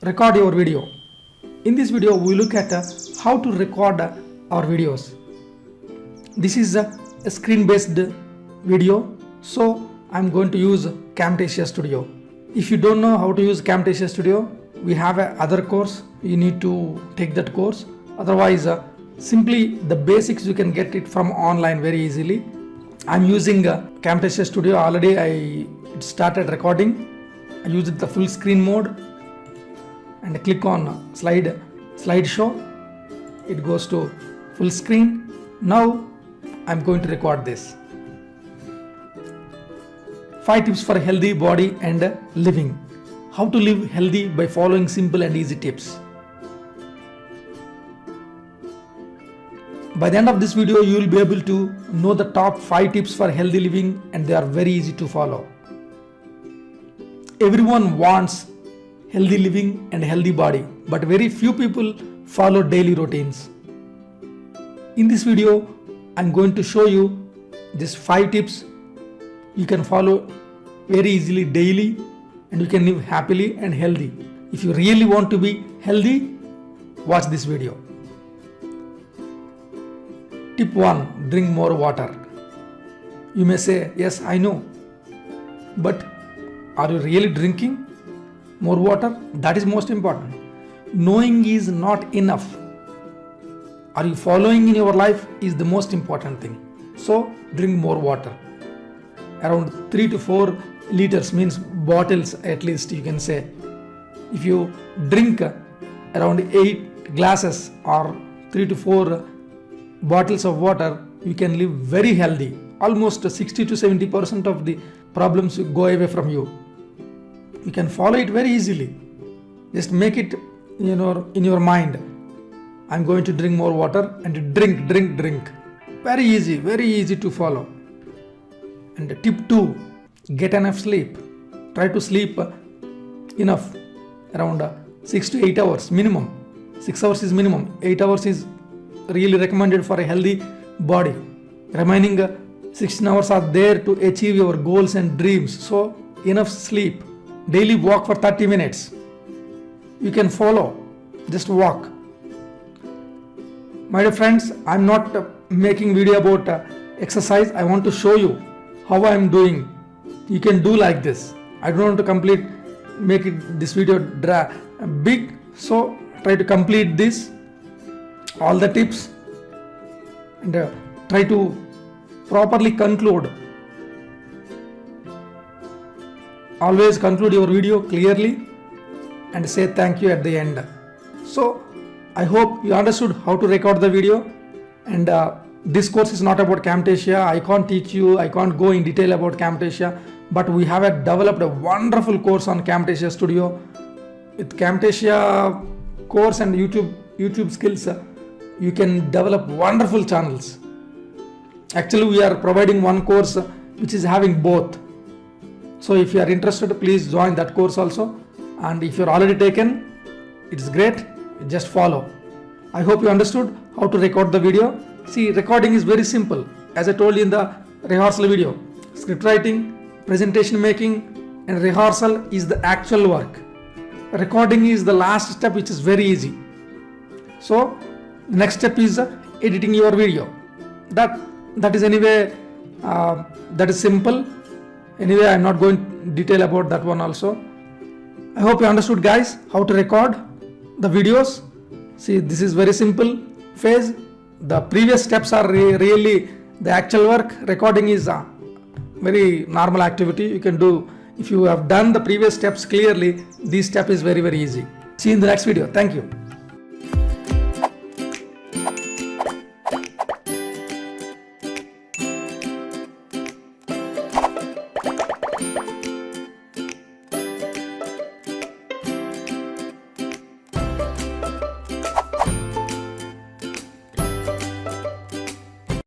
record your video. In this video we look at how to record our videos. This is a screen based video, so I'm going to use Camtasia Studio. If you don't know how to use Camtasia Studio, we have another course. You need to take that course. Otherwise, simply the basics you can get it from online very easily. I'm using Camtasia Studio. Already it started recording. I use the full screen mode and click on slideshow. It goes to full screen. Now I'm going to record this. 5 tips for healthy body and living. How to live healthy by following simple and easy tips. By the end of this video, you will be able to know the top 5 tips for healthy living, and they are very easy to follow. Everyone wants healthy living and healthy body, but very few people follow daily routines. In this video, I'm going to show you these 5 tips you can follow very easily daily, and you can live happily and healthy. If you really want to be healthy, watch this video. Tip 1. Drink more water. You may say, yes, I know. But are you really drinking more water? That is most important. Knowing is not enough. Are you following in your life is the most important thing. So drink more water. Around 3 to 4 liters means bottles at least, you can say. If you drink around 8 glasses or 3 to 4 bottles of water, you can live very healthy. Almost 60 to 70% of the problems go away from you. You can follow it very easily. Just make it in your mind. I'm going to drink more water, and drink. Very easy to follow. And tip 2, get enough sleep. Try to sleep enough, around 6 to 8 hours minimum. 6 hours is minimum. 8 hours is really recommended for a healthy body. Remaining 16 hours are there to achieve your goals and dreams. So enough sleep. Daily walk for 30 minutes. You can follow. Just walk. My dear friends, I'm not making video about exercise. I want to show you how I am doing. You can do like this. I don't want to make this video big. So try to complete this. All the tips, and try to properly conclude. Always conclude your video clearly and say thank you at the end. So I hope you understood how to record the video, and this course is not about Camtasia. I can't teach you, I can't go in detail about Camtasia, but we have developed a wonderful course on Camtasia Studio. With Camtasia course and YouTube skills, you can develop wonderful channels. Actually, we are providing one course which is having both. So if you are interested, please join that course also. And if you're already taken, it's great. Just follow. I hope you understood how to record the video. See, recording is very simple. As I told you in the rehearsal video, script writing, presentation making, and rehearsal is the actual work. Recording is the last step, which is very easy. So next step is editing your video. That is anyway that is simple. Anyway, I'm not going detail about that one also. I hope you understood, guys, how to record the videos. See, this is very simple phase. The previous steps are really the actual work. Recording is a very normal activity you can do. If you have done the previous steps clearly, this step is very easy. See you in the next video. Thank you.